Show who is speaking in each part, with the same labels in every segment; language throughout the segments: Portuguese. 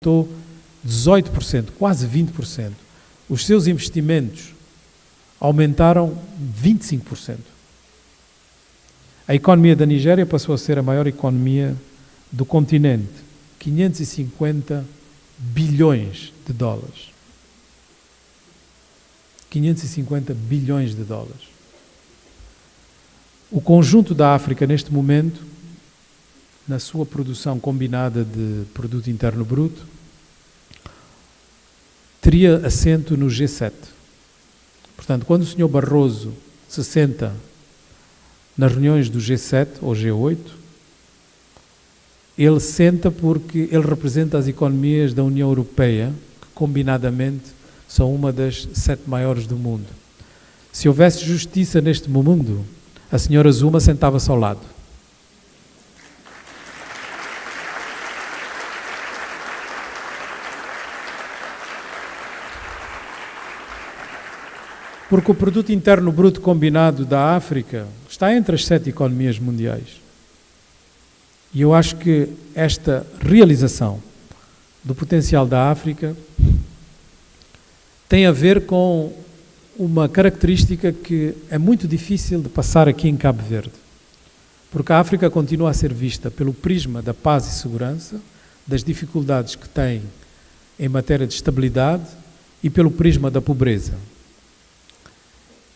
Speaker 1: aumentou 18%, quase 20%. Os seus investimentos aumentaram 25%. A economia da Nigéria passou a ser a maior economia do continente, 550 bilhões de dólares. 550 bilhões de dólares. O conjunto da África, neste momento, na sua produção combinada de produto interno bruto, teria assento no G7. Portanto, quando o Sr. Barroso se senta nas reuniões do G7 ou G8, ele senta porque ele representa as economias da União Europeia, que combinadamente são uma das 7 maiores do mundo. Se houvesse justiça neste mundo, a senhora Zuma sentava-se ao lado. Porque o produto interno bruto combinado da África está entre as 7 economias mundiais. E eu acho que esta realização do potencial da África tem a ver com uma característica que é muito difícil de passar aqui em Cabo Verde. Porque a África continua a ser vista pelo prisma da paz e segurança, das dificuldades que tem em matéria de estabilidade e pelo prisma da pobreza.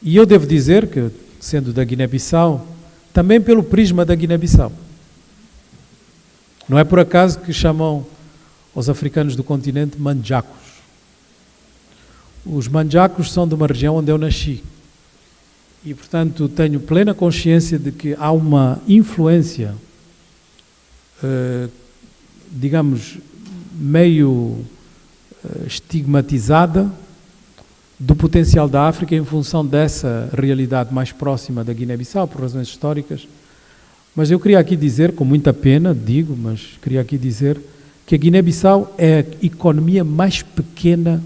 Speaker 1: E eu devo dizer que, sendo da Guiné-Bissau, também pelo prisma da Guiné-Bissau. Não é por acaso que chamam os africanos do continente manjacos. Os manjacos são de uma região onde eu nasci. E, portanto, tenho plena consciência de que há uma influência, digamos, meio estigmatizada do potencial da África em função dessa realidade mais próxima da Guiné-Bissau, por razões históricas. Mas eu queria aqui dizer, com muita pena, mas queria aqui dizer que a Guiné-Bissau é a economia mais pequena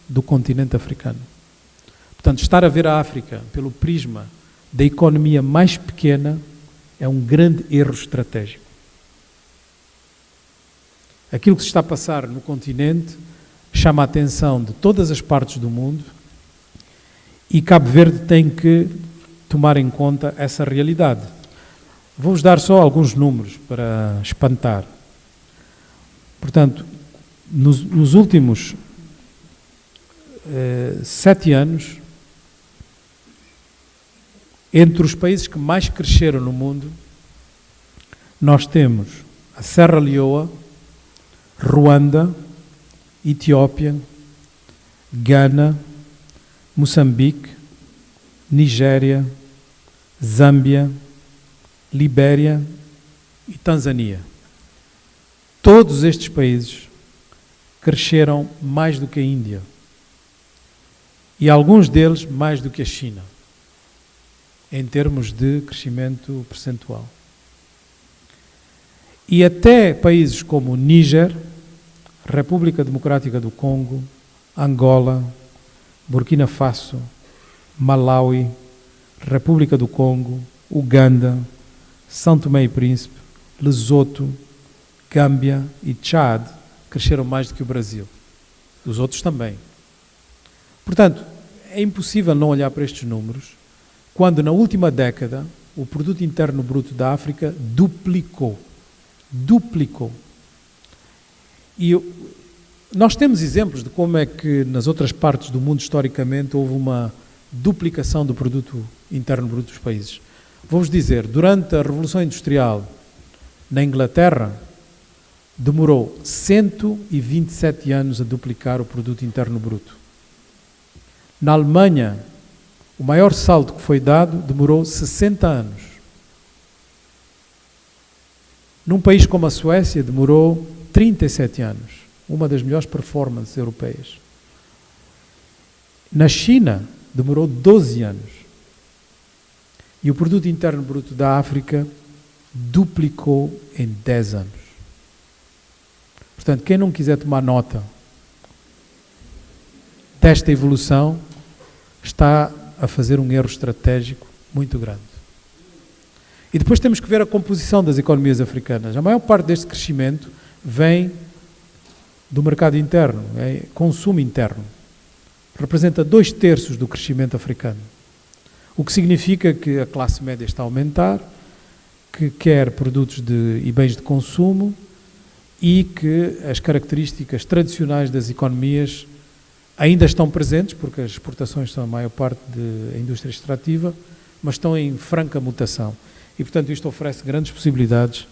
Speaker 1: do continente africano. Portanto, estar a ver a África pelo prisma da economia mais pequena é um grande erro estratégico. Aquilo que se está a passar no continente chama a atenção de todas as partes do mundo e Cabo Verde tem que tomar em conta essa realidade. Vou-vos dar só alguns números para espantar. Portanto, nos últimos 7 anos, entre os países que mais cresceram no mundo, nós temos a Serra Leoa, Ruanda, Etiópia, Gana, Moçambique, Nigéria, Zâmbia, Libéria e Tanzânia. Todos estes países cresceram mais do que a Índia. E alguns deles mais do que a China, em termos de crescimento percentual. E até países como Níger, República Democrática do Congo, Angola, Burkina Faso, Malawi, República do Congo, Uganda, São Tomé e Príncipe, Lesoto, Gâmbia e Tchad cresceram mais do que o Brasil. Os outros também. Portanto, é impossível não olhar para estes números quando na última década o produto interno bruto da África duplicou. E nós temos exemplos de como é que nas outras partes do mundo historicamente houve uma duplicação do produto interno bruto dos países. Vou-vos dizer, durante a Revolução Industrial na Inglaterra demorou 127 anos a duplicar o produto interno bruto. Na Alemanha, o maior salto que foi dado demorou 60 anos. Num país como a Suécia, demorou 37 anos. Uma das melhores performances europeias. Na China, demorou 12 anos. E o produto interno bruto da África duplicou em 10 anos. Portanto, quem não quiser tomar nota desta evolução está a fazer um erro estratégico muito grande. E depois temos que ver a composição das economias africanas. A maior parte deste crescimento vem do mercado interno, é consumo interno, representa 2/3 do crescimento africano. O que significa que a classe média está a aumentar, que quer produtos e bens de consumo e que as características tradicionais das economias ainda estão presentes, porque as exportações são a maior parte da indústria extrativa, mas estão em franca mutação. E, portanto, isto oferece grandes possibilidades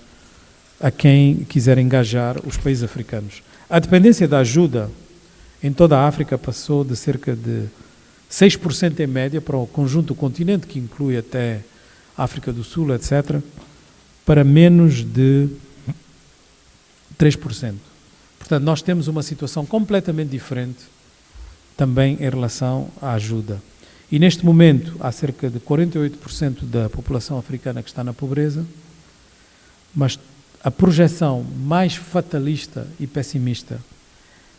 Speaker 1: a quem quiser engajar os países africanos. A dependência da ajuda em toda a África passou de cerca de 6% em média para o conjunto do continente, que inclui até a África do Sul, etc., para menos de 3%. Portanto, nós temos uma situação completamente diferente também em relação à ajuda. E neste momento há cerca de 48% da população africana que está na pobreza, mas a projeção mais fatalista e pessimista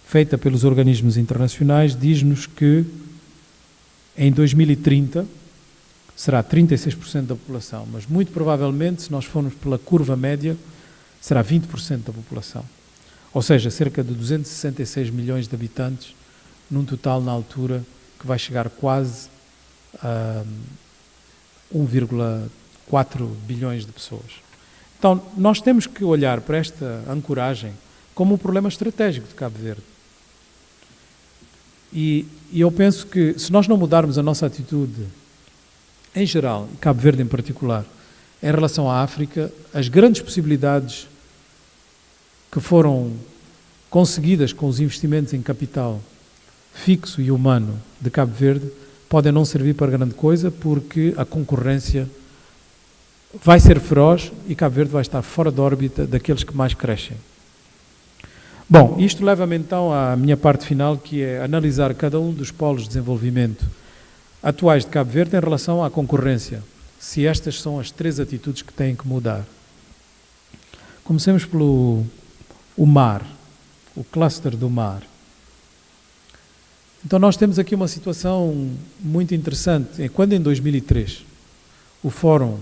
Speaker 1: feita pelos organismos internacionais diz-nos que em 2030 será 36% da população, mas muito provavelmente, se nós formos pela curva média, será 20% da população. Ou seja, cerca de 266 milhões de habitantes, num total na altura que vai chegar quase a 1,4 bilhões de pessoas. Então, nós temos que olhar para esta ancoragem como um problema estratégico de Cabo Verde. E eu penso que, se nós não mudarmos a nossa atitude em geral, e Cabo Verde em particular, em relação à África, as grandes possibilidades que foram conseguidas com os investimentos em capital fixo e humano de Cabo Verde podem não servir para grande coisa, porque a concorrência vai ser feroz e Cabo Verde vai estar fora da órbita daqueles que mais crescem. Bom, isto leva-me então à minha parte final, que é analisar cada um dos polos de desenvolvimento atuais de Cabo Verde em relação à concorrência, se estas são as 3 atitudes que têm que mudar. Comecemos pelo mar, o cluster do mar. Então nós temos aqui uma situação muito interessante. Quando em 2003 o Fórum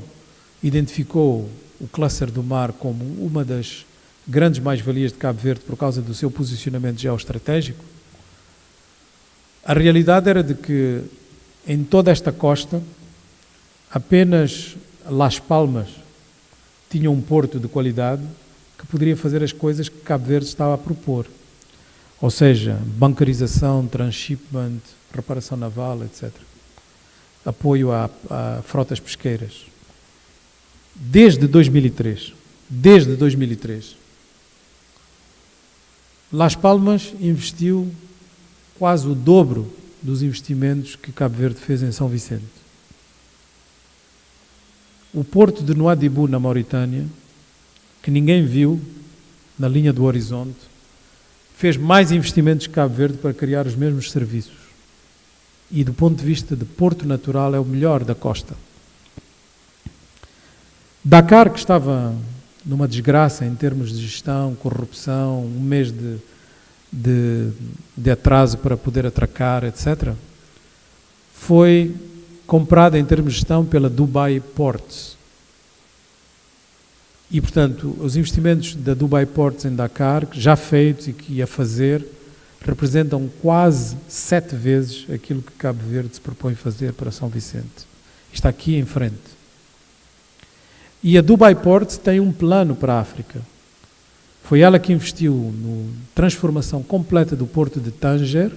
Speaker 1: identificou o cluster do mar como uma das grandes mais-valias de Cabo Verde por causa do seu posicionamento geoestratégico, a realidade era de que em toda esta costa apenas Las Palmas tinha um porto de qualidade que poderia fazer as coisas que Cabo Verde estava a propor. Ou seja, bancarização, transshipment, reparação naval, etc. Apoio a frotas pesqueiras. Desde 2003, Las Palmas investiu quase o dobro dos investimentos que Cabo Verde fez em São Vicente. O porto de Nouadhibou, na Mauritânia, que ninguém viu na linha do horizonte, fez mais investimentos que Cabo Verde para criar os mesmos serviços. E do ponto de vista de porto natural é o melhor da costa. Dakar, que estava numa desgraça em termos de gestão, corrupção, um mês de atraso para poder atracar, etc., foi comprada em termos de gestão pela Dubai Ports. E, portanto, os investimentos da Dubai Ports em Dakar, já feitos e que ia fazer, representam quase 7 vezes aquilo que Cabo Verde se propõe fazer para São Vicente. Está aqui em frente. E a Dubai Ports tem um plano para a África. Foi ela que investiu na transformação completa do porto de Tanger,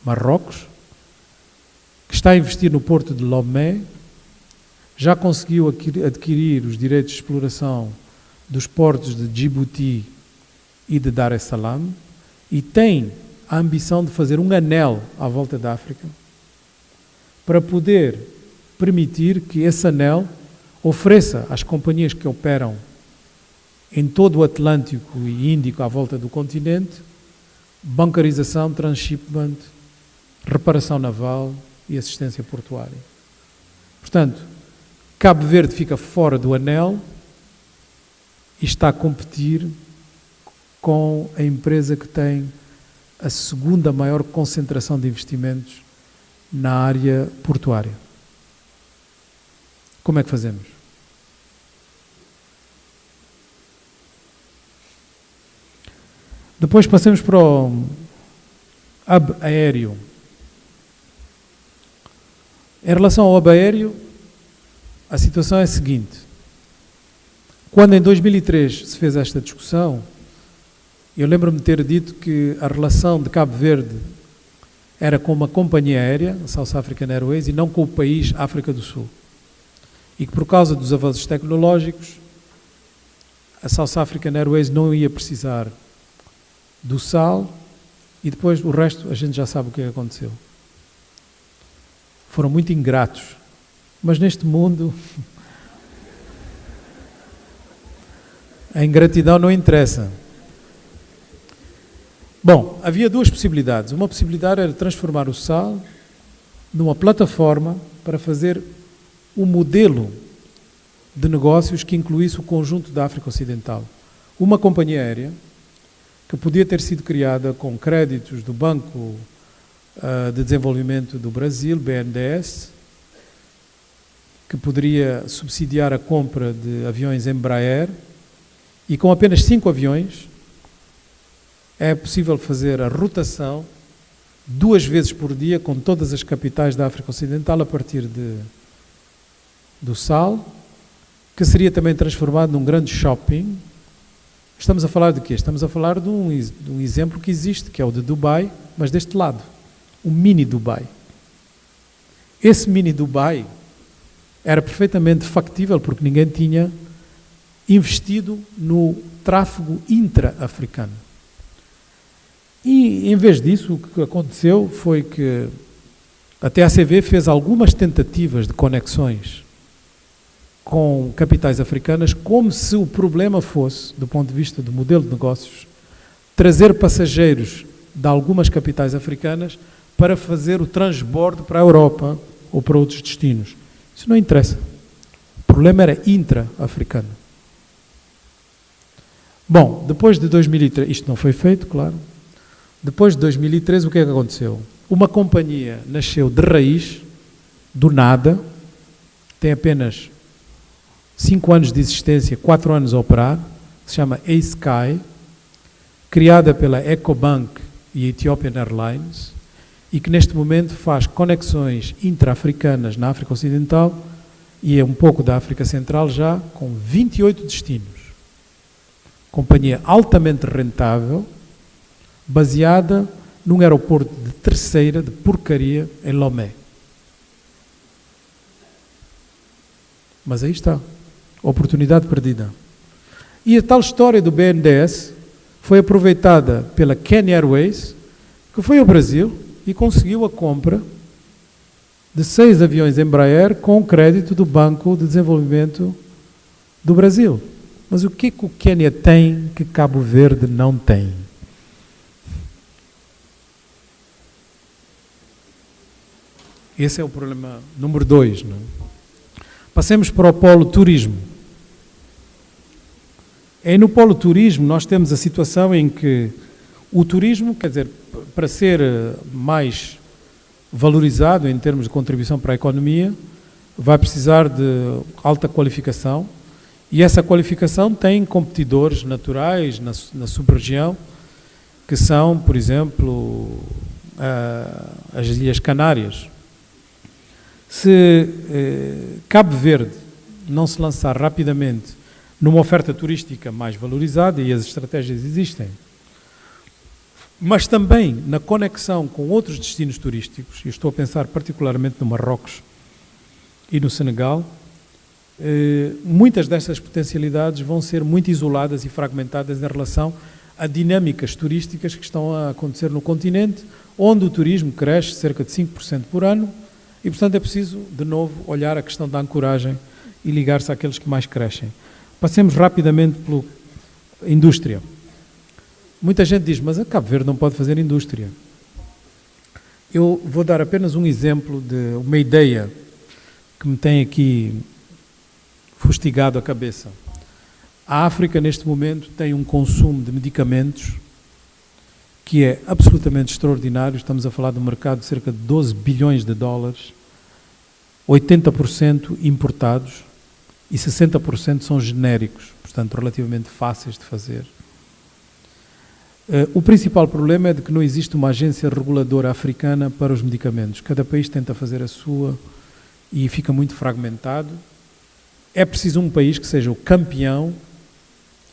Speaker 1: Marrocos, que está a investir no porto de Lomé, já conseguiu adquirir os direitos de exploração dos portos de Djibouti e de Dar es Salaam e tem a ambição de fazer um anel à volta da África para poder permitir que esse anel ofereça às companhias que operam em todo o Atlântico e Índico à volta do continente bancarização, transshipment, reparação naval e assistência portuária. Portanto, Cabo Verde fica fora do anel e está a competir com a empresa que tem a segunda maior concentração de investimentos na área portuária. Como é que fazemos? Depois passamos para o hub aéreo. Em relação ao hub aéreo, a situação é a seguinte. Quando em 2003 se fez esta discussão, eu lembro-me de ter dito que a relação de Cabo Verde era com uma companhia aérea, a South African Airways, e não com o país África do Sul. E que por causa dos avanços tecnológicos, a South African Airways não ia precisar do sal, e depois o resto a gente já sabe o que aconteceu. Foram muito ingratos, mas neste mundo a ingratidão não interessa. Bom, havia duas possibilidades. Uma possibilidade era transformar o sal numa plataforma para fazer um modelo de negócios que incluísse o conjunto da África Ocidental. Uma companhia aérea que podia ter sido criada com créditos do Banco de Desenvolvimento do Brasil, BNDES, que poderia subsidiar a compra de aviões Embraer, e com apenas 5 aviões é possível fazer a rotação 2 vezes por dia com todas as capitais da África Ocidental a partir do sal, que seria também transformado num grande shopping. Estamos a falar de quê? Estamos a falar de um exemplo que existe, que é o de Dubai, mas deste lado, o mini Dubai. Esse mini Dubai era perfeitamente factível porque ninguém tinha investido no tráfego intra-africano. E, em vez disso, o que aconteceu foi que a TACV fez algumas tentativas de conexões com capitais africanas, como se o problema fosse, do ponto de vista do modelo de negócios, trazer passageiros de algumas capitais africanas para fazer o transbordo para a Europa ou para outros destinos. Isso não interessa. O problema era intra-africano. Bom, depois de 2003, isto não foi feito, claro. Depois de 2013, o que é que aconteceu? Uma companhia nasceu de raiz, do nada, tem apenas 5 anos de existência, 4 anos a operar, se chama A-Sky, criada pela Ecobank e Ethiopian Airlines, e que neste momento faz conexões intra-africanas na África Ocidental e um pouco da África Central já, com 28 destinos. Companhia altamente rentável, baseada num aeroporto de terceira, de porcaria, em Lomé. Mas aí está, oportunidade perdida. E a tal história do BNDES foi aproveitada pela Kenya Airways, que foi ao Brasil e conseguiu a compra de 6 aviões Embraer com crédito do Banco de Desenvolvimento do Brasil. Mas o que o Quênia tem que Cabo Verde não tem? Esse é o problema número 2. Não? Passemos para o polo turismo. No polo turismo nós temos a situação em que o turismo, quer dizer, para ser mais valorizado em termos de contribuição para a economia, vai precisar de alta qualificação, e essa qualificação tem competidores naturais na sub-região, que são, por exemplo, as Ilhas Canárias. Se Cabo Verde não se lançar rapidamente numa oferta turística mais valorizada, e as estratégias existem, mas também na conexão com outros destinos turísticos, e estou a pensar particularmente no Marrocos e no Senegal, muitas dessas potencialidades vão ser muito isoladas e fragmentadas em relação a dinâmicas turísticas que estão a acontecer no continente, onde o turismo cresce cerca de 5% por ano, e portanto é preciso, de novo, olhar a questão da ancoragem e ligar-se àqueles que mais crescem. Passemos rapidamente pela indústria. Muita gente diz, mas a Cabo Verde não pode fazer indústria. Eu vou dar apenas um exemplo de uma ideia que me tem aqui fustigado a cabeça. A África, neste momento, tem um consumo de medicamentos que é absolutamente extraordinário. Estamos a falar de um mercado de cerca de 12 bilhões de dólares, 80% importados e 60% são genéricos, portanto, relativamente fáceis de fazer. O principal problema é de que não existe uma agência reguladora africana para os medicamentos. Cada país tenta fazer a sua e fica muito fragmentado. É preciso um país que seja o campeão,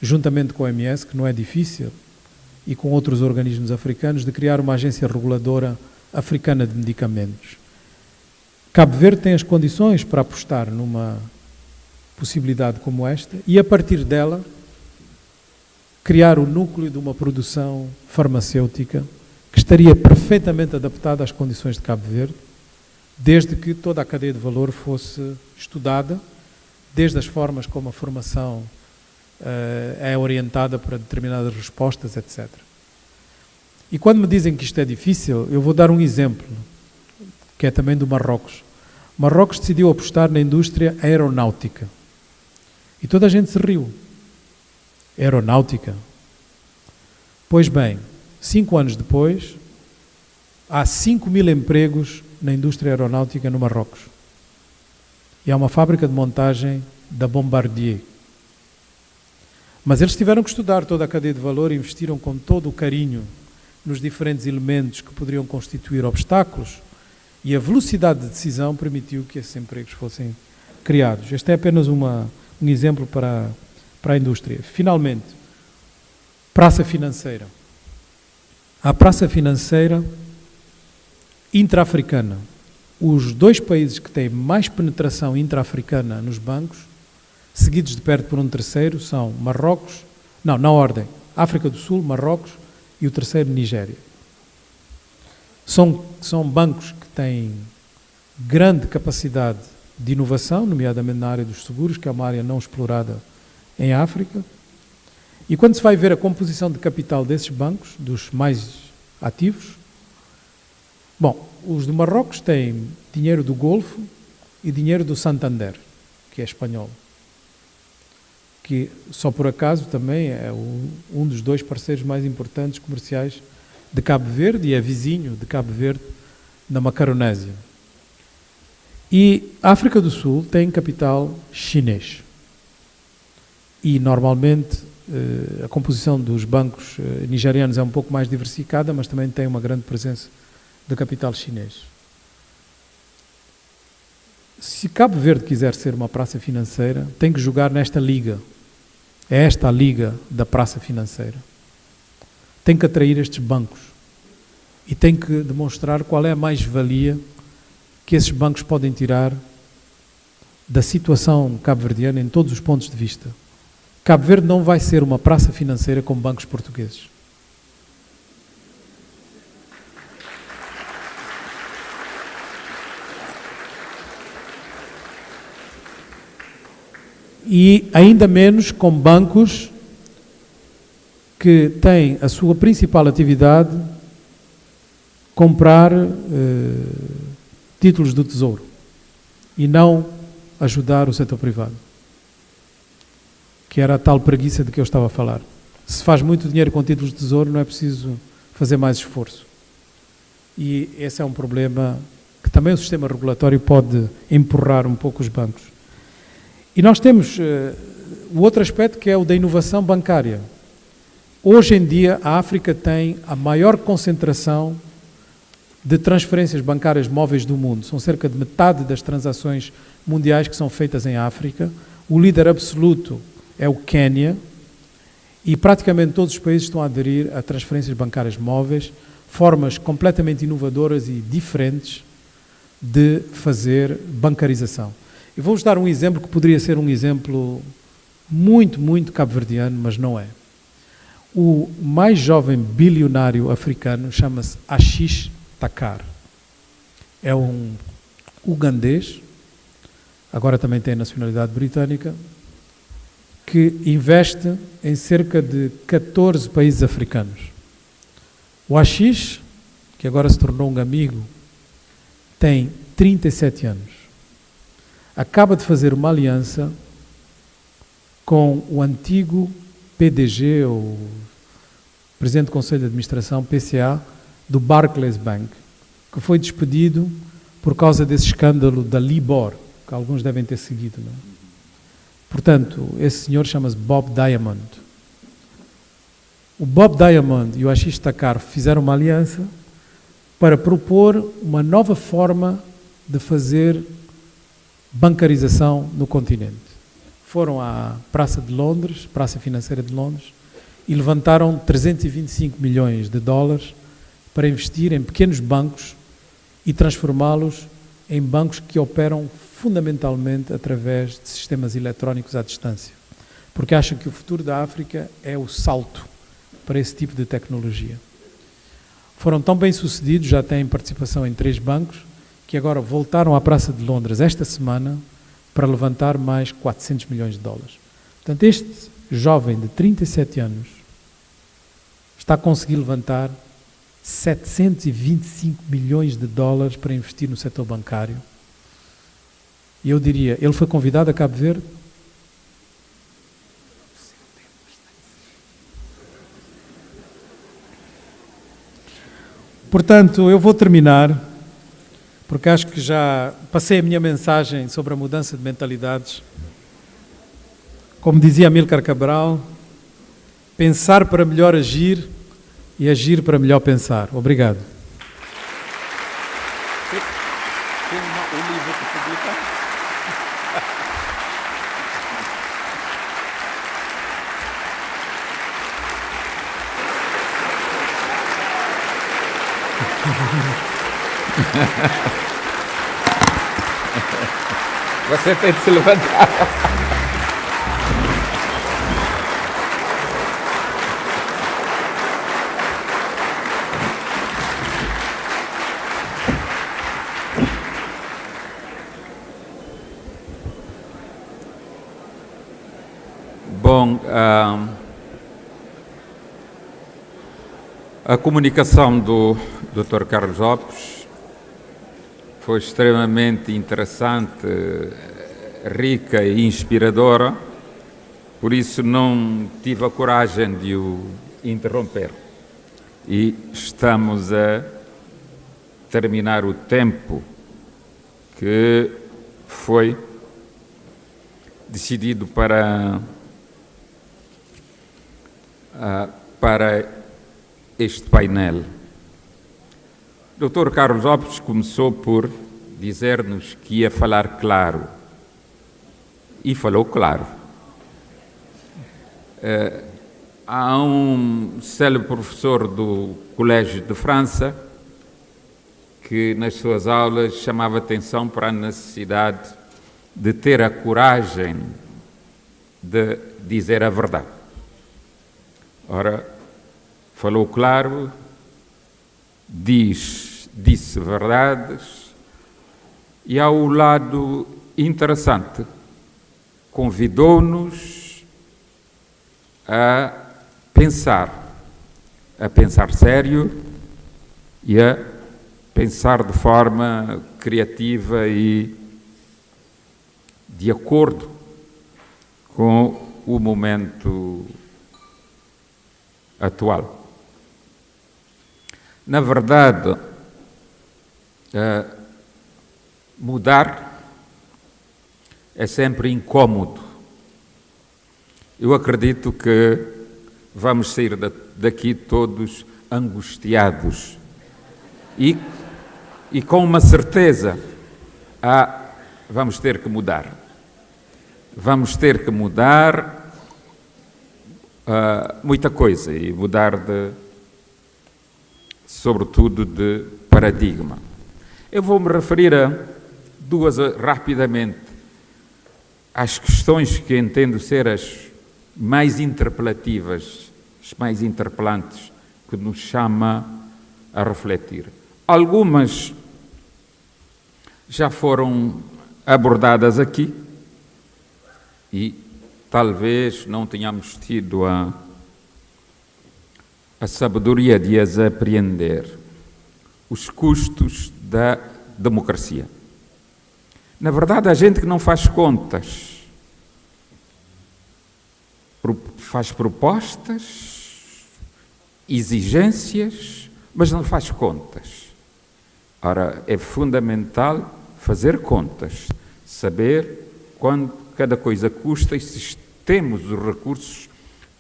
Speaker 1: juntamente com a OMS, que não é difícil, e com outros organismos africanos, de criar uma agência reguladora africana de medicamentos. Cabo Verde tem as condições para apostar numa possibilidade como esta e, a partir dela, criar o núcleo de uma produção farmacêutica que estaria perfeitamente adaptada às condições de Cabo Verde, desde que toda a cadeia de valor fosse estudada, desde as formas como a formação é orientada para determinadas respostas, etc. E quando me dizem que isto é difícil, eu vou dar um exemplo, que é também do Marrocos. Marrocos decidiu apostar na indústria aeronáutica. E toda a gente se riu. Aeronáutica. Pois bem, 5 anos depois, há 5.000 empregos na indústria aeronáutica no Marrocos. E há uma fábrica de montagem da Bombardier. Mas eles tiveram que estudar toda a cadeia de valor e investiram com todo o carinho nos diferentes elementos que poderiam constituir obstáculos, e a velocidade de decisão permitiu que esses empregos fossem criados. Este é apenas um exemplo para a indústria. Finalmente, praça financeira. A praça financeira intra-africana. Os 2 países que têm mais penetração intra-africana nos bancos, seguidos de perto por um terceiro, são Marrocos, não, na ordem, África do Sul, Marrocos e o terceiro, Nigéria. São bancos que têm grande capacidade de inovação, nomeadamente na área dos seguros, que é uma área não explorada em África. E quando se vai ver a composição de capital desses bancos, dos mais ativos, bom, os do Marrocos têm dinheiro do Golfo e dinheiro do Santander, que é espanhol, que só por acaso também é um dos 2 parceiros mais importantes comerciais de Cabo Verde e é vizinho de Cabo Verde na Macaronésia. E a África do Sul tem capital chinês. E normalmente a composição dos bancos nigerianos é um pouco mais diversificada, mas também tem uma grande presença de capital chinês. Se Cabo Verde quiser ser uma praça financeira, tem que jogar nesta liga. É esta a liga da praça financeira. Tem que atrair estes bancos e tem que demonstrar qual é a mais-valia que esses bancos podem tirar da situação cabo-verdiana em todos os pontos de vista. Cabo Verde não vai ser uma praça financeira como bancos portugueses. E ainda menos com bancos que têm a sua principal atividade comprar títulos do Tesouro e não ajudar o setor privado, que era a tal preguiça de que eu estava a falar. Se faz muito dinheiro com títulos de Tesouro, não é preciso fazer mais esforço. E esse é um problema que também o sistema regulatório pode empurrar um pouco os bancos. E nós temos o outro aspecto, que é o da inovação bancária. Hoje em dia, a África tem a maior concentração de transferências bancárias móveis do mundo. São cerca de metade das transações mundiais que são feitas em África. O líder absoluto é o Quênia e praticamente todos os países estão a aderir a transferências bancárias móveis, formas completamente inovadoras e diferentes de fazer bancarização. Eu vou-vos dar um exemplo que poderia ser um exemplo muito, muito cabo-verdiano, mas não é. O mais jovem bilionário africano chama-se Ashish Thakkar. É um ugandês, agora também tem nacionalidade britânica, que investe em cerca de 14 países africanos. O Ashish, que agora se tornou um amigo, tem 37 anos. Acaba de fazer uma aliança com o antigo PDG, ou Presidente do Conselho de Administração, PCA, do Barclays Bank, que foi despedido por causa desse escândalo da Libor, que alguns devem ter seguido, não é? Portanto, esse senhor chama-se Bob Diamond. o Bob Diamond e o Ashish Thakkar fizeram uma aliança para propor uma nova forma de fazer bancarização no continente. Foram à Praça de Londres, Praça Financeira de Londres, e levantaram 325 milhões de dólares para investir em pequenos bancos e transformá-los em bancos que operam fundamentalmente através de sistemas eletrónicos à distância, porque acham que o futuro da África é o salto para esse tipo de tecnologia. Foram tão bem sucedidos, já têm participação em 3 bancos, que agora voltaram à Praça de Londres esta semana para levantar mais 400 milhões de dólares. Portanto, este jovem de 37 anos está a conseguir levantar 725 milhões de dólares para investir no setor bancário. E eu diria, ele foi convidado a Cabo Verde? Portanto, eu vou terminar, porque acho que já passei a minha mensagem sobre a mudança de mentalidades. Como dizia Amílcar Cabral, pensar para melhor agir e agir para melhor pensar. Obrigado.
Speaker 2: Tem um livro que publica? Você tem de se levantar. Bom, a comunicação do Dr. Carlos Lopes foi extremamente interessante, rica e inspiradora, por isso não tive a coragem de o interromper. E estamos a terminar o tempo que foi decidido para este painel. Dr. Carlos Lopes começou por dizer-nos que ia falar claro. E falou claro. Há um célebre professor do Colégio de França que, nas suas aulas, chamava atenção para a necessidade de ter a coragem de dizer a verdade. Ora, falou claro, disse verdades, e há o lado interessante, convidou-nos a pensar sério e a pensar de forma criativa e de acordo com o momento atual. Na verdade, mudar é sempre incômodo. Eu acredito que vamos sair daqui todos angustiados e com uma certeza, vamos ter que mudar. Vamos ter que mudar muita coisa e mudar sobretudo de paradigma. Eu vou me referir a duas rapidamente às questões que entendo ser as mais interpelativas, as mais interpelantes, que nos chama a refletir. Algumas já foram abordadas aqui e talvez não tenhamos tido a sabedoria de as apreender. Os custos da democracia. Na verdade, há gente que não faz contas, faz propostas, exigências, mas não faz contas. Ora, é fundamental fazer contas, saber quanto cada coisa custa e se temos os recursos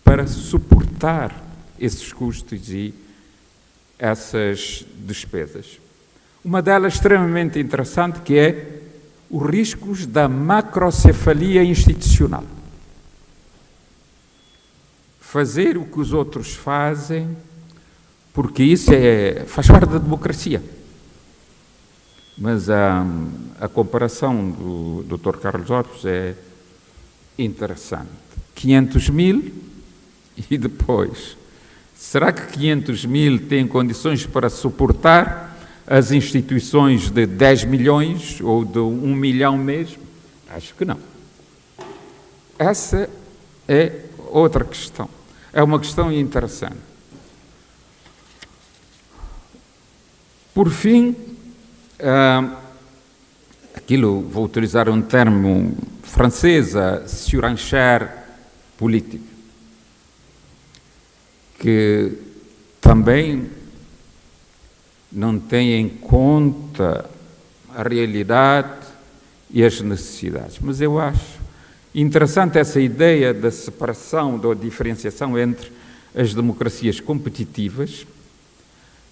Speaker 2: para suportar esses custos e essas despesas. Uma delas extremamente interessante, que é os riscos da macrocefalia institucional. Fazer o que os outros fazem, porque isso faz parte da democracia. Mas a comparação do Dr. Carlos Lopes é interessante. 500 mil e depois, será que 500 mil têm condições para suportar as instituições de 10 milhões ou de 1 milhão mesmo? Acho que não. Essa é outra questão. É uma questão interessante. Por fim, vou utilizar um termo francês, a surenchère política, que também não tem em conta a realidade e as necessidades. Mas eu acho interessante essa ideia da separação, da diferenciação entre as democracias competitivas,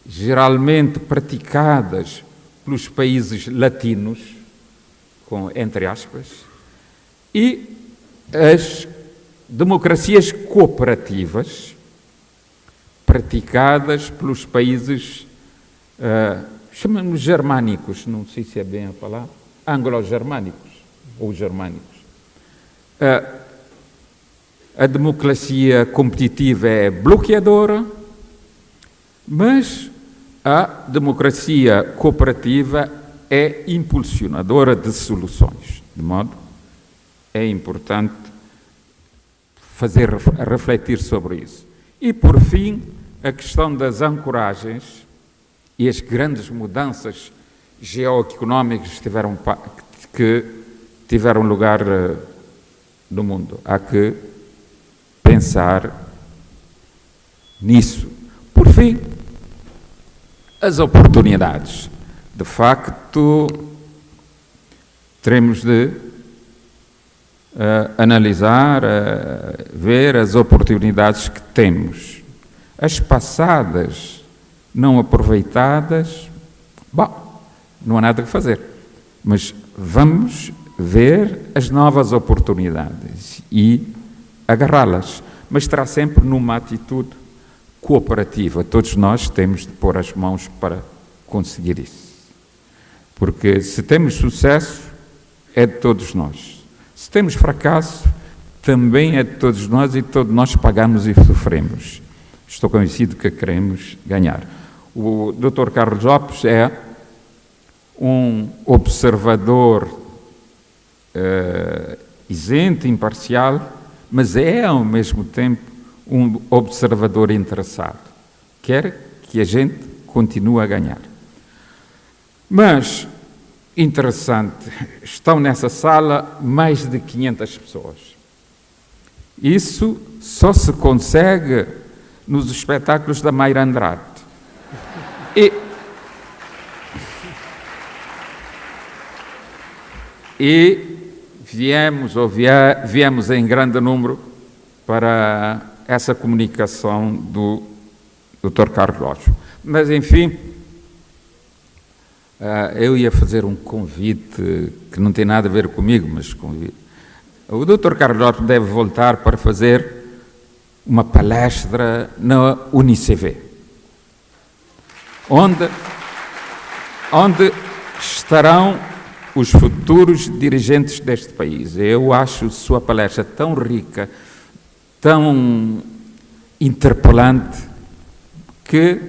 Speaker 2: geralmente praticadas pelos países latinos, entre aspas, e as democracias cooperativas, praticadas pelos países, chamamos germânicos, não sei se é bem a palavra, anglo-germânicos ou germânicos. A democracia competitiva é bloqueadora, mas a democracia cooperativa é impulsionadora de soluções. De modo, é importante refletir sobre isso. E, por fim, a questão das ancoragens e as grandes mudanças geoeconómicas que tiveram lugar no mundo. Há que pensar nisso. Por fim, as oportunidades. De facto, teremos de analisar, ver as oportunidades que temos. As passadas, não aproveitadas, bom, não há nada a fazer. Mas vamos ver as novas oportunidades e agarrá-las. Mas terá sempre numa atitude cooperativa. Todos nós temos de pôr as mãos para conseguir isso. Porque se temos sucesso, é de todos nós. Se temos fracasso, também é de todos nós e todos nós pagamos e sofremos. Estou convencido que queremos ganhar. O Dr. Carlos Lopes é um observador isento, imparcial, mas é ao mesmo tempo um observador interessado. Quer que a gente continue a ganhar. Mas, interessante, estão nessa sala mais de 500 pessoas. Isso só se consegue nos espetáculos da Mayra Andrade. E viemos em grande número para essa comunicação do Dr. Carlos Lopes. Mas, enfim, eu ia fazer um convite que não tem nada a ver comigo, mas convite. O Dr. Carlos Lopes deve voltar para fazer uma palestra na UNICV, onde estarão os futuros dirigentes deste país. Eu acho sua palestra tão rica, tão interpelante, que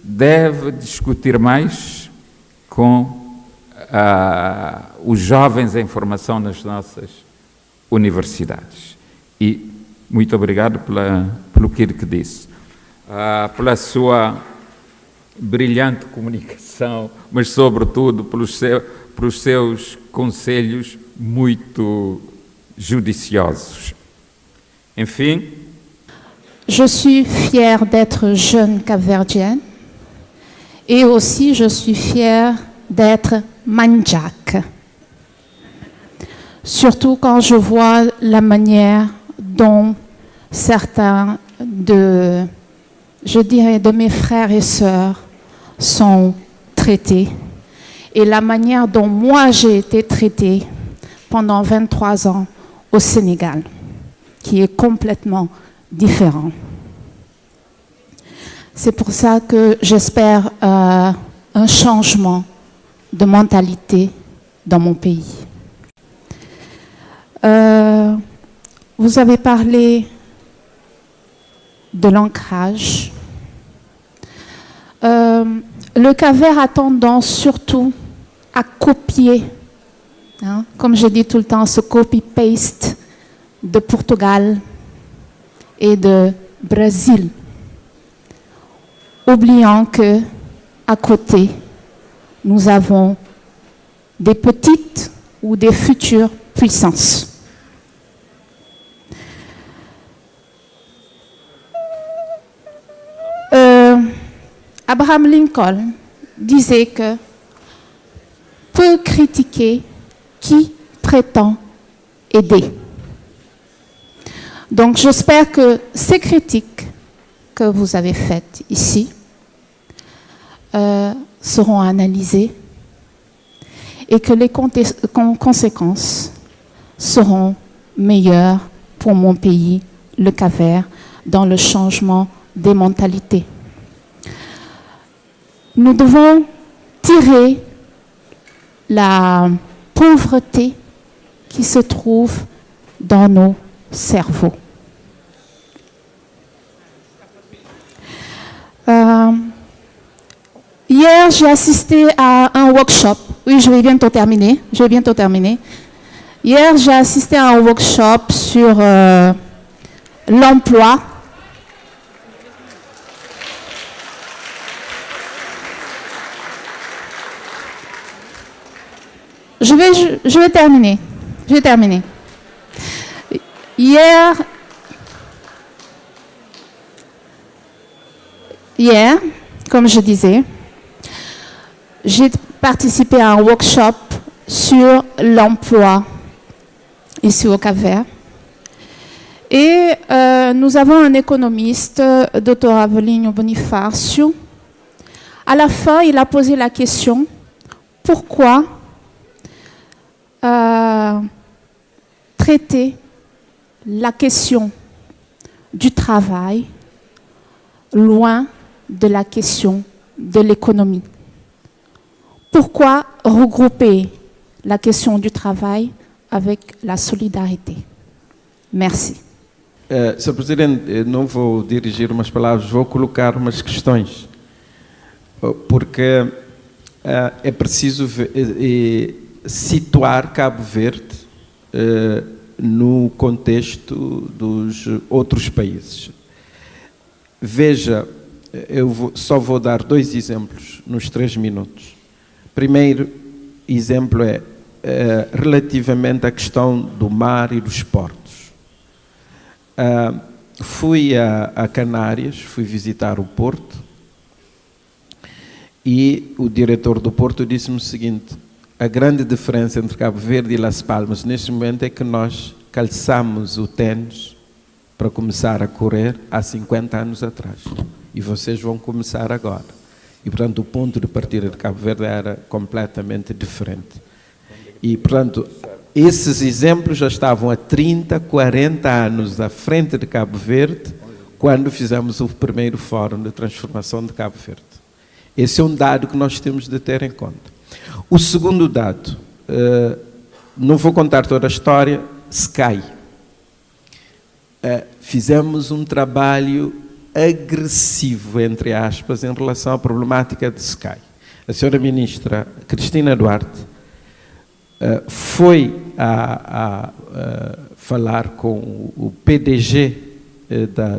Speaker 2: deve discutir mais com os jovens em formação nas nossas universidades. E muito obrigado pelo que disse, pela sua brilhante comunicação, mas sobretudo pelos seus conselhos muito judiciosos. Enfim.
Speaker 3: Je suis fière d'être jeune capverdienne et aussi je suis fière d'être Mandjak. Surtout quand je vois la manière dont certains de je dirais, de mes frères et sœurs sont traités et la manière dont moi j'ai été traitée pendant 23 ans au Sénégal, qui est complètement différent. C'est pour ça que j'espère un changement de mentalité dans mon pays. Vous avez parlé de l'ancrage. Le Cap-Vert a tendance surtout à copier, hein, comme je dis tout le temps, ce copy-paste de Portugal et de Brésil, oubliant que à côté, nous avons des petites ou des futures puissances. Abraham Lincoln disait que peu critiquer qui prétend aider. Donc j'espère que ces critiques que vous avez faites ici seront analysées et que les conséquences seront meilleures pour mon pays, le Cap-Vert, dans le changement des mentalités. Nous devons tirer la pauvreté qui se trouve dans nos cerveaux. Hier, j'ai assisté à un workshop. Oui, je vais bientôt terminer. Hier, j'ai assisté à un workshop sur l'emploi. Je vais terminer. Hier, comme je disais, j'ai participé à un workshop sur l'emploi ici au Cap-Vert. Et nous avons un économiste, Dr. Avelino Bonifacio. À la fin, il a posé la question, pourquoi traiter la question du travail loin de la question de l'économie? Pourquoi regrouper la question du travail avec la solidarité? Merci.
Speaker 4: Sr. Presidente, não vou dirigir umas palavras, vou colocar umas questões, porque é preciso situar Cabo Verde no contexto dos outros países. Veja, só vou dar 2 exemplos nos 3 minutos. Primeiro exemplo é relativamente à questão do mar e dos portos. Fui a Canárias, fui visitar o Porto e o diretor do Porto disse-me o seguinte: a grande diferença entre Cabo Verde e Las Palmas neste momento é que nós calçamos o ténis para começar a correr há 50 anos atrás e vocês vão começar agora. E, portanto, o ponto de partida de Cabo Verde era completamente diferente. E, portanto, esses exemplos já estavam há 30, 40 anos à frente de Cabo Verde, quando fizemos o primeiro fórum de transformação de Cabo Verde. Esse é um dado que nós temos de ter em conta. O segundo dado, não vou contar toda a história, Sky. Fizemos um trabalho agressivo, entre aspas, em relação à problemática de Sky. A senhora ministra Cristina Duarte foi a falar com o PDG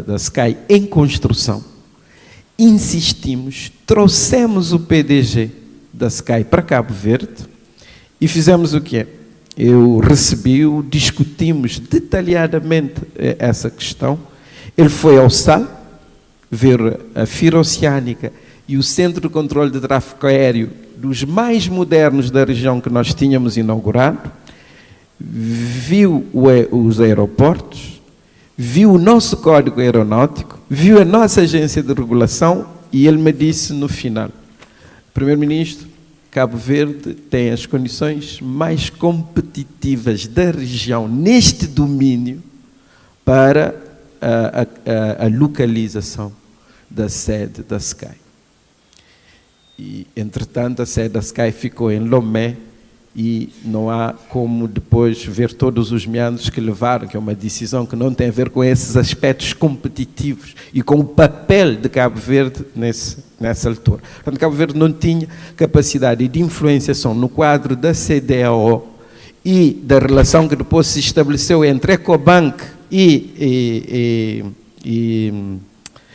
Speaker 4: da Sky em construção. Insistimos, trouxemos o PDG da Sky para Cabo Verde e fizemos o quê? Eu recebi-o, discutimos detalhadamente essa questão. Ele foi ao SAL ver a Feira Oceânica e o Centro de Controle de Tráfego Aéreo dos mais modernos da região que nós tínhamos inaugurado, viu os aeroportos, viu o nosso código aeronáutico, viu a nossa agência de regulação e ele me disse no final: Primeiro-Ministro, Cabo Verde tem as condições mais competitivas da região neste domínio para a localização da sede da Sky. E, entretanto, a sede da Sky ficou em Lomé e não há como depois ver todos os meandros que levaram, que é uma decisão que não tem a ver com esses aspectos competitivos e com o papel de Cabo Verde nessa altura. Portanto, Cabo Verde não tinha capacidade de influenciação no quadro da CDAO e da relação que depois se estabeleceu entre Ecobank e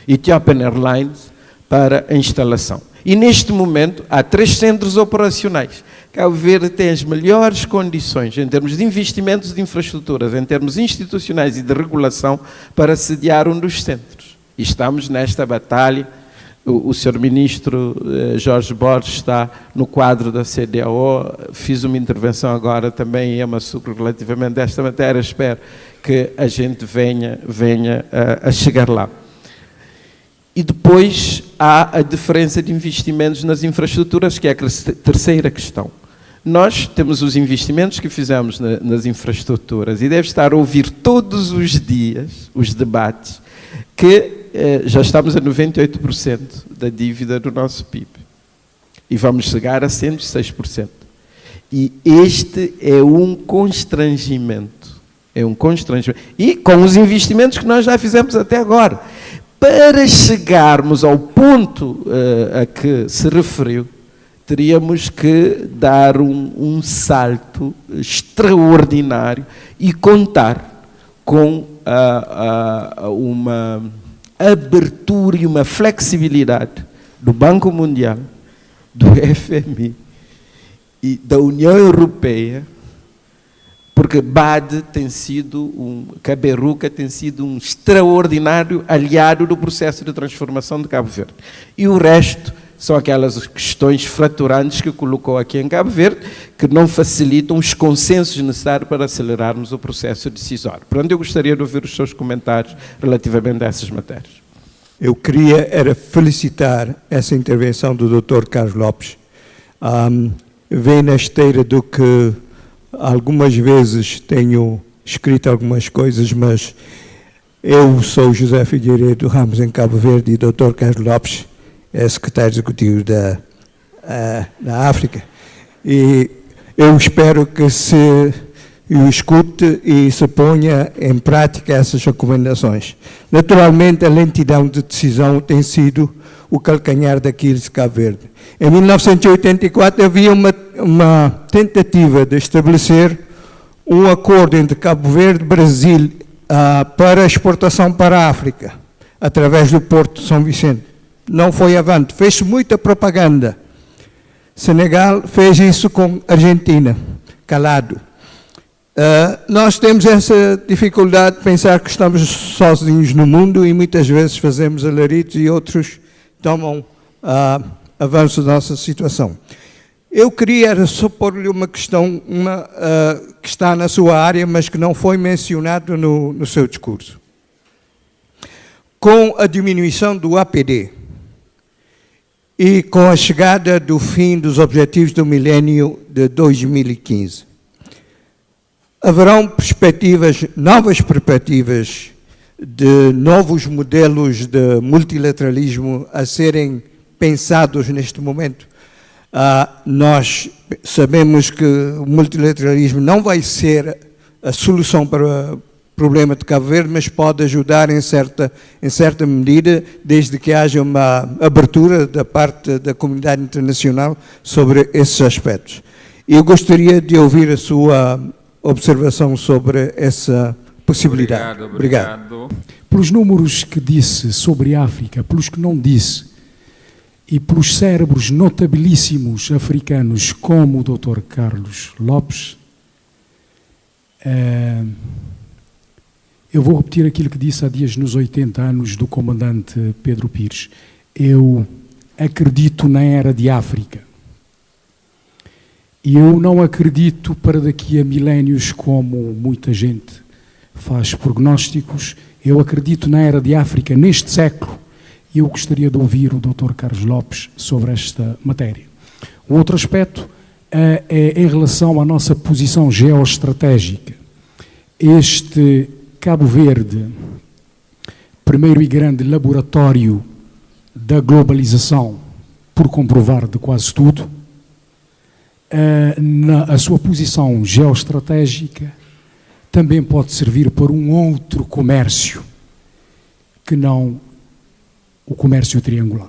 Speaker 4: Ethiopian Airlines para a instalação. E neste momento há 3 centros operacionais. Cabo Verde tem as melhores condições em termos de investimentos de infraestruturas, em termos institucionais e de regulação para sediar um dos centros. E estamos nesta batalha. O Sr. Ministro Jorge Borges está no quadro da CDAO. Fiz uma intervenção agora também em Amaçucro relativamente a esta matéria. Espero que a gente venha a chegar lá. E depois há a diferença de investimentos nas infraestruturas, que é a terceira questão. Nós temos os investimentos que fizemos nas infraestruturas e deve estar a ouvir todos os dias os debates que já estamos a 98% da dívida do nosso PIB. E vamos chegar a 106%. E este é um constrangimento. É um constrangimento. E com os investimentos que nós já fizemos até agora. Para chegarmos ao ponto a que se referiu, teríamos que dar um salto extraordinário e contar com uma abertura e uma flexibilidade do Banco Mundial, do FMI e da União Europeia, porque BAD tem sido Caberuca tem sido um extraordinário aliado do processo de transformação de Cabo Verde. E o resto são aquelas questões fraturantes que colocou aqui em Cabo Verde, que não facilitam os consensos necessários para acelerarmos o processo decisório. Portanto, eu gostaria de ouvir os seus comentários relativamente a essas matérias.
Speaker 5: Eu queria felicitar essa intervenção do Dr. Carlos Lopes. Vem na esteira do que algumas vezes tenho escrito algumas coisas, mas eu sou José Figueiredo Ramos em Cabo Verde e o Dr. Carlos Lopes é secretário executivo da África. E eu espero que se escute e se ponha em prática essas recomendações. Naturalmente, a lentidão de decisão tem sido o calcanhar daqueles de Cabo Verde. Em 1984 havia uma tentativa de estabelecer um acordo entre Cabo Verde e Brasil para exportação para a África, através do Porto de São Vicente. Não foi avante, fez muita propaganda. Senegal fez isso com a Argentina, calado. Nós temos essa dificuldade de pensar que estamos sozinhos no mundo e muitas vezes fazemos alaridos e outros tomam avanço da nossa situação. Eu queria só pôr-lhe uma questão que está na sua área, mas que não foi mencionado no seu discurso. Com a diminuição do APD e com a chegada do fim dos Objetivos do Milénio de 2015, haverão novas perspectivas de novos modelos de multilateralismo a serem pensados neste momento? Nós sabemos que o multilateralismo não vai ser a solução para o problema de Cabo Verde, mas pode ajudar em certa medida, desde que haja uma abertura da parte da comunidade internacional sobre esses aspectos. Eu gostaria de ouvir a sua observação sobre essa possibilidade.
Speaker 2: Obrigado.
Speaker 1: Pelos números que disse sobre a África, pelos que não disse, e pelos cérebros notabilíssimos africanos como o Dr. Carlos Lopes, eu vou repetir aquilo que disse há dias nos 80 anos do comandante Pedro Pires. Eu acredito na era de África. E eu não acredito para daqui a milénios como muita gente faz prognósticos.
Speaker 6: Eu acredito na era de África neste século e eu gostaria de ouvir o Dr. Carlos Lopes sobre esta matéria. O outro aspecto é em relação à nossa posição geoestratégica. Este Cabo Verde, primeiro e grande laboratório da globalização, por comprovar de quase tudo, a sua posição geoestratégica também pode servir para um outro comércio, que não o comércio triangular.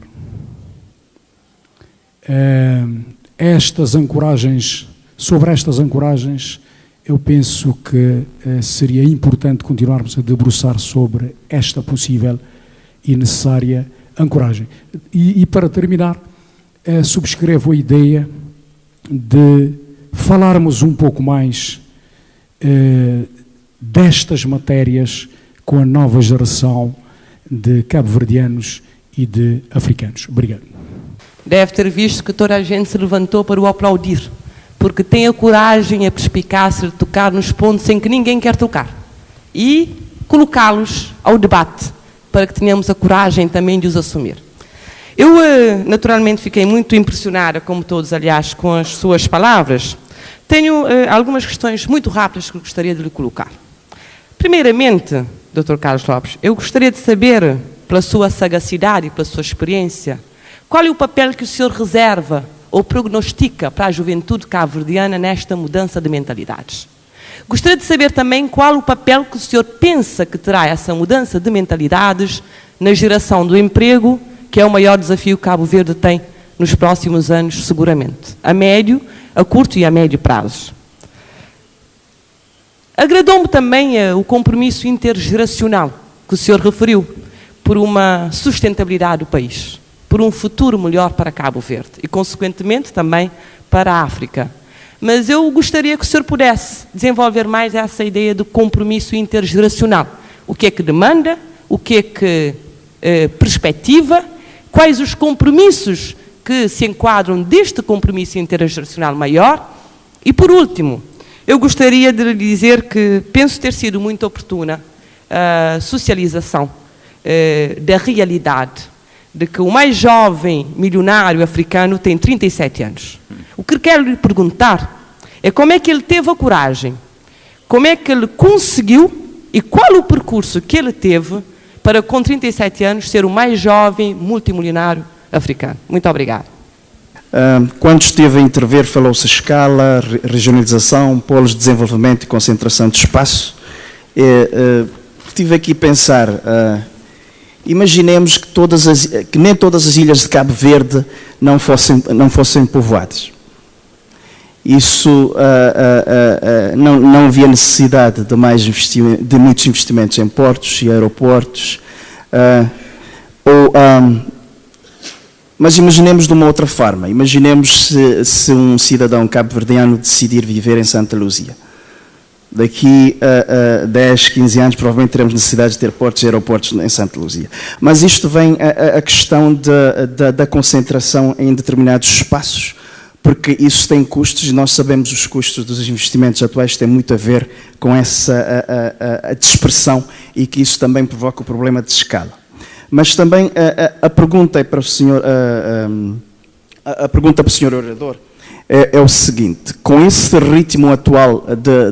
Speaker 6: Sobre estas ancoragens, eu penso que seria importante continuarmos a debruçar sobre esta possível e necessária ancoragem. E para terminar, subscrevo a ideia de falarmos um pouco mais destas matérias com a nova geração de cabo-verdianos e de africanos. Obrigado.
Speaker 7: Deve ter visto que toda a gente se levantou para o aplaudir, porque tem a coragem e a perspicácia de tocar nos pontos em que ninguém quer tocar e colocá-los ao debate, para que tenhamos a coragem também de os assumir. Eu, naturalmente, fiquei muito impressionada, como todos, aliás, com as suas palavras. Tenho algumas questões muito rápidas que gostaria de lhe colocar. Primeiramente, Dr. Carlos Lopes, eu gostaria de saber, pela sua sagacidade e pela sua experiência, qual é o papel que o senhor reserva ou prognostica para a juventude cabo-verdiana nesta mudança de mentalidades. Gostaria de saber também qual o papel que o senhor pensa que terá essa mudança de mentalidades na geração do emprego, que é o maior desafio que Cabo Verde tem nos próximos anos, seguramente, a médio, a curto e a médio prazo. Agradou-me também o compromisso intergeracional que o senhor referiu por uma sustentabilidade do país, por um futuro melhor para Cabo Verde e, consequentemente, também para a África. Mas eu gostaria que o senhor pudesse desenvolver mais essa ideia do compromisso intergeracional. O que é que demanda, o que é que perspectiva, quais os compromissos que se enquadram deste compromisso intergeracional maior. E, por último, eu gostaria de lhe dizer que penso ter sido muito oportuna a socialização da realidade de que o mais jovem milionário africano tem 37 anos. O que quero lhe perguntar é como é que ele teve a coragem, como é que ele conseguiu e qual o percurso que ele teve para, com 37 anos, ser o mais jovem multimilionário africano. Muito obrigado.
Speaker 8: Quando esteve a intervir, falou-se escala, regionalização, polos de desenvolvimento e concentração de espaço. Estive aqui a pensar, imaginemos que nem todas as ilhas de Cabo Verde não fossem povoadas. Isso não havia necessidade de muitos investimentos em portos e aeroportos. Mas imaginemos de uma outra forma. Imaginemos se um cidadão cabo-verdiano decidir viver em Santa Luzia. Daqui a 10, 15 anos, provavelmente teremos necessidade de ter portos e aeroportos em Santa Luzia. Mas isto vem a questão da concentração em determinados espaços, porque isso tem custos e nós sabemos os custos dos investimentos atuais têm muito a ver com essa a dispersão e que isso também provoca o problema de escala. Mas também a pergunta é para o senhor, a pergunta para o senhor orador é o seguinte: com esse ritmo atual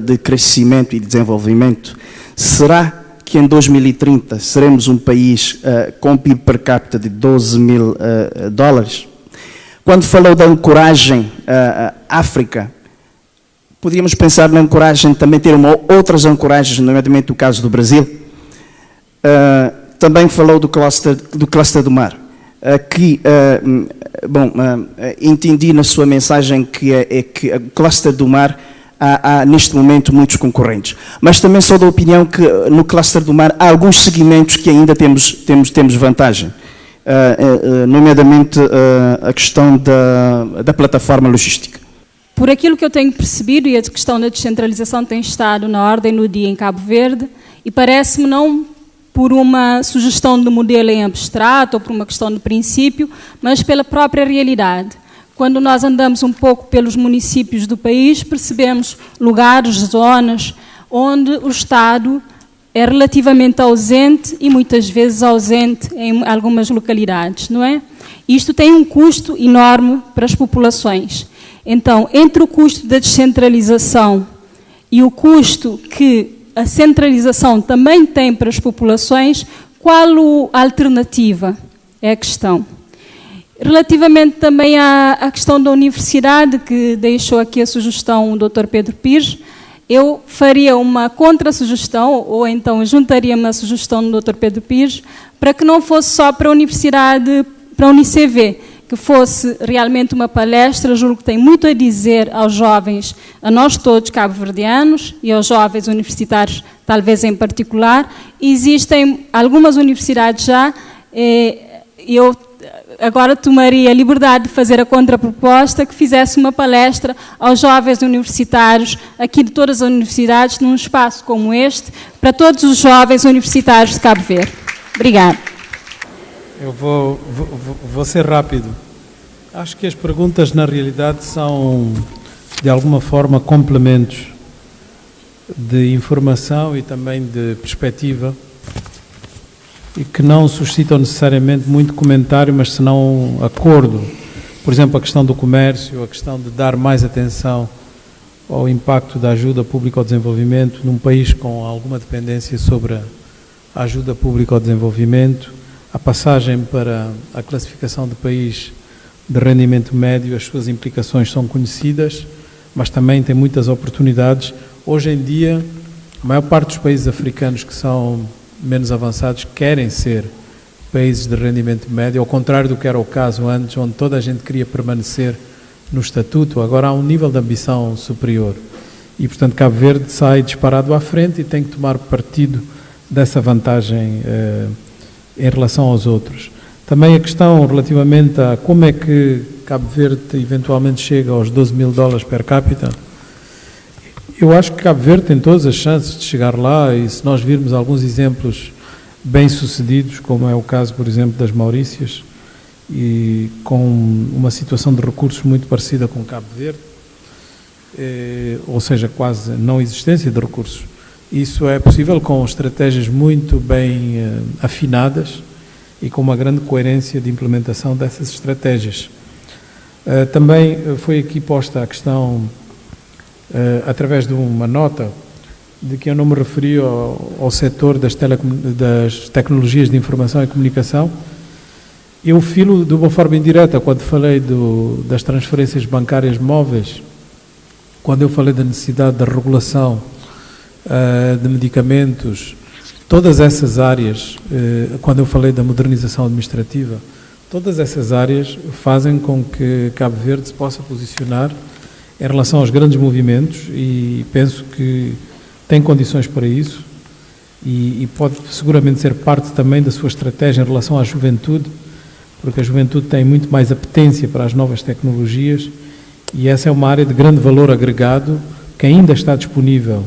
Speaker 8: de crescimento e desenvolvimento, será que em 2030 seremos um país com PIB per capita de 12 mil dólares? Quando falou da ancoragem África, poderíamos pensar na ancoragem, também ter outras ancoragens, nomeadamente o caso do Brasil. Também falou do cluster do mar. Aqui, entendi na sua mensagem que o cluster do mar há neste momento muitos concorrentes. Mas também sou da opinião que no cluster do mar há alguns segmentos que ainda temos vantagem. Nomeadamente a questão da plataforma logística.
Speaker 9: Por aquilo que eu tenho percebido, e a questão da descentralização tem estado na ordem do dia em Cabo Verde, e parece-me não por uma sugestão de modelo em abstrato ou por uma questão de princípio, mas pela própria realidade. Quando nós andamos um pouco pelos municípios do país, percebemos lugares, zonas, onde o Estado é relativamente ausente e muitas vezes ausente em algumas localidades, não é? Isto tem um custo enorme para as populações. Então, entre o custo da descentralização e o custo que a centralização também tem para as populações, qual a alternativa? É a questão. Relativamente também à questão da universidade, que deixou aqui a sugestão o Dr. Pedro Pires, eu faria uma contra-sugestão, ou então juntaria-me à sugestão do Dr. Pedro Pires, para que não fosse só para a universidade, para a UNICV, que fosse realmente uma palestra, julgo que tem muito a dizer aos jovens, a nós todos cabo-verdianos e aos jovens universitários, talvez em particular. Existem algumas universidades já, eu agora tomaria a liberdade de fazer a contraproposta que fizesse uma palestra aos jovens universitários aqui de todas as universidades, num espaço como este, para todos os jovens universitários de Cabo Verde. Obrigada.
Speaker 1: Eu vou ser rápido. Acho que as perguntas, na realidade, são, de alguma forma, complementos de informação e também de perspectiva, e que não suscitam necessariamente muito comentário, mas senão acordo. Por exemplo, a questão do comércio, a questão de dar mais atenção ao impacto da ajuda pública ao desenvolvimento num país com alguma dependência sobre a ajuda pública ao desenvolvimento, a passagem para a classificação de país de rendimento médio, as suas implicações são conhecidas, mas também tem muitas oportunidades. Hoje em dia, a maior parte dos países africanos que são menos avançados querem ser países de rendimento médio, ao contrário do que era o caso antes, onde toda a gente queria permanecer no estatuto. Agora há um nível de ambição superior e, portanto, Cabo Verde sai disparado à frente e tem que tomar partido dessa vantagem em relação aos outros. Também a questão relativamente a como é que Cabo Verde eventualmente chega aos $12.000 per capita. Eu acho que Cabo Verde tem todas as chances de chegar lá, e se nós virmos alguns exemplos bem-sucedidos, como é o caso, por exemplo, das Maurícias, e com uma situação de recursos muito parecida com Cabo Verde, ou seja, quase não existência de recursos. Isso é possível com estratégias muito bem afinadas e com uma grande coerência de implementação dessas estratégias. Também foi aqui posta a questão, através de uma nota, de que eu não me referi ao setor das tecnologias de informação e comunicação. Eu filo de uma forma indireta quando falei das transferências bancárias móveis, quando eu falei da necessidade da regulação de medicamentos, todas essas áreas, quando eu falei da modernização administrativa, todas essas áreas fazem com que Cabo Verde se possa posicionar em relação aos grandes movimentos, e penso que tem condições para isso e pode seguramente ser parte também da sua estratégia em relação à juventude, porque a juventude tem muito mais apetência para as novas tecnologias, e essa é uma área de grande valor agregado que ainda está disponível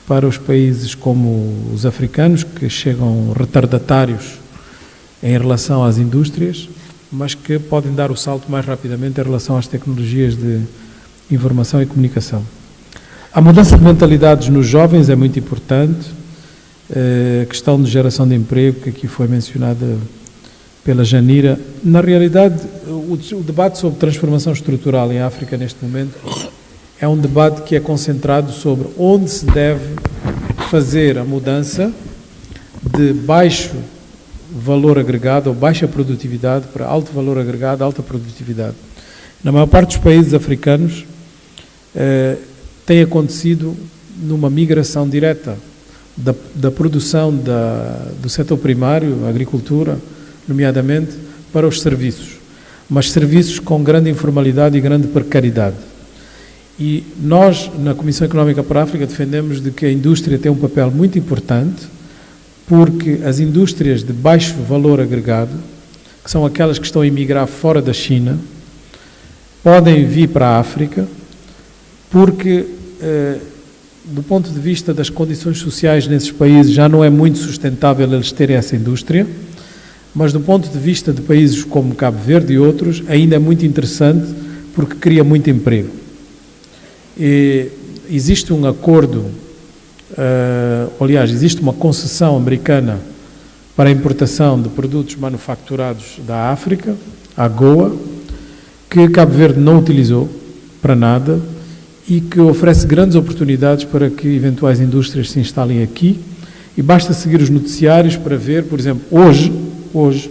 Speaker 1: para os países como os africanos, que chegam retardatários em relação às indústrias, mas que podem dar o salto mais rapidamente em relação às tecnologias de informação e comunicação. A mudança de mentalidades nos jovens é muito importante. A questão de geração de emprego, que aqui foi mencionada pela Janira. Na realidade, o debate sobre transformação estrutural em África neste momento é um debate que é concentrado sobre onde se deve fazer a mudança de baixo valor agregado ou baixa produtividade para alto valor agregado, alta produtividade. Na maior parte dos países africanos tem acontecido numa migração direta da produção do setor primário, a agricultura, nomeadamente, para os serviços, mas serviços com grande informalidade e grande precariedade. E nós, na Comissão Económica para a África, defendemos de que a indústria tem um papel muito importante, porque as indústrias de baixo valor agregado, que são aquelas que estão a emigrar fora da China, podem vir para a África, porque, do ponto de vista das condições sociais nesses países, já não é muito sustentável eles terem essa indústria, mas do ponto de vista de países como Cabo Verde e outros, ainda é muito interessante, porque cria muito emprego. E existe um acordo aliás, existe uma concessão americana para a importação de produtos manufaturados da África, a AGOA, que Cabo Verde não utilizou para nada e que oferece grandes oportunidades para que eventuais indústrias se instalem aqui. E basta seguir os noticiários para ver, por exemplo, hoje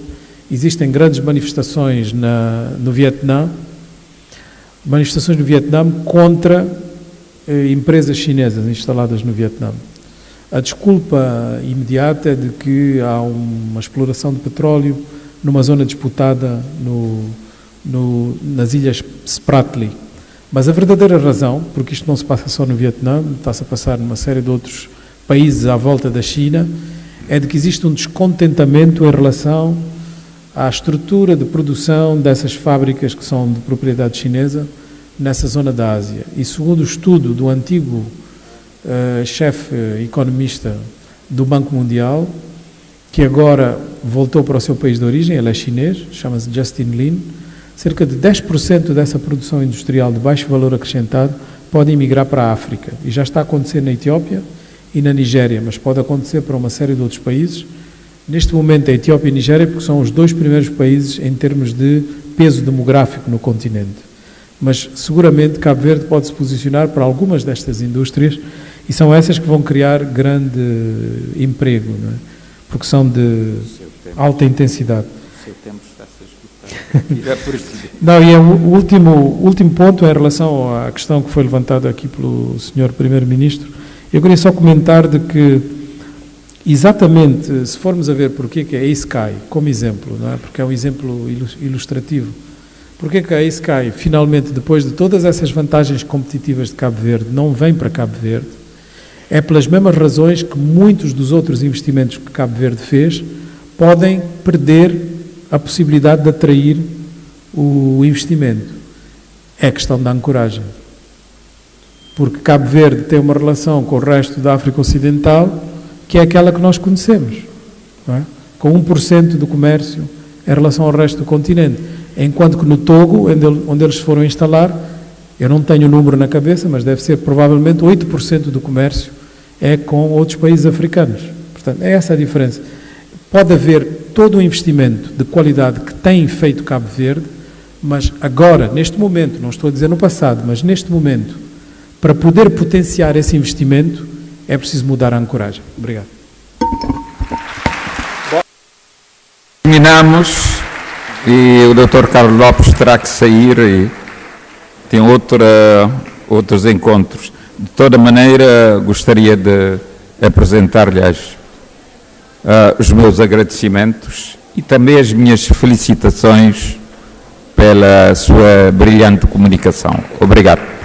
Speaker 1: existem grandes manifestações no Vietnã, contra empresas chinesas instaladas no Vietnã. A desculpa imediata é de que há uma exploração de petróleo numa zona disputada nas ilhas Spratly. Mas a verdadeira razão, porque isto não se passa só no Vietnã, está-se a passar numa série de outros países à volta da China, é de que existe um descontentamento em relação à estrutura de produção dessas fábricas que são de propriedade chinesa nessa zona da Ásia. E segundo o estudo do antigo chefe economista do Banco Mundial, que agora voltou para o seu país de origem, ele é chinês, chama-se Justin Lin, cerca de 10% dessa produção industrial de baixo valor acrescentado pode emigrar para a África. E já está a acontecer na Etiópia e na Nigéria, mas pode acontecer para uma série de outros países. Neste momento, a Etiópia e a Nigéria, porque são os dois primeiros países em termos de peso demográfico no continente. Mas, seguramente, Cabo Verde pode se posicionar para algumas destas indústrias e são essas que vão criar grande emprego, não é? Porque são de alta intensidade.
Speaker 2: O seu tempo está-se a esgotar.
Speaker 1: Não, e o último ponto em relação à questão que foi levantada aqui pelo Sr. Primeiro-Ministro, eu queria só comentar de que, exatamente, se formos a ver porque que a ACI, como exemplo, não é? Porque é um exemplo ilustrativo, porque que a ACI, finalmente, depois de todas essas vantagens competitivas de Cabo Verde, não vem para Cabo Verde, é pelas mesmas razões que muitos dos outros investimentos que Cabo Verde fez podem perder a possibilidade de atrair o investimento. É a questão da ancoragem. Porque Cabo Verde tem uma relação com o resto da África Ocidental que é aquela que nós conhecemos, não é? Com 1% do comércio em relação ao resto do continente. Enquanto que no Togo, onde eles foram instalar, eu não tenho o número na cabeça, mas deve ser provavelmente 8% do comércio é com outros países africanos. Portanto, é essa a diferença. Pode haver todo o investimento de qualidade que tem feito Cabo Verde, mas agora, neste momento, não estou a dizer no passado, mas neste momento, para poder potenciar esse investimento, é preciso mudar a ancoragem. Obrigado.
Speaker 2: Terminamos e o Dr. Carlos Lopes terá que sair e tem outros encontros. De toda maneira, gostaria de apresentar-lhe os meus agradecimentos e também as minhas felicitações pela sua brilhante comunicação. Obrigado.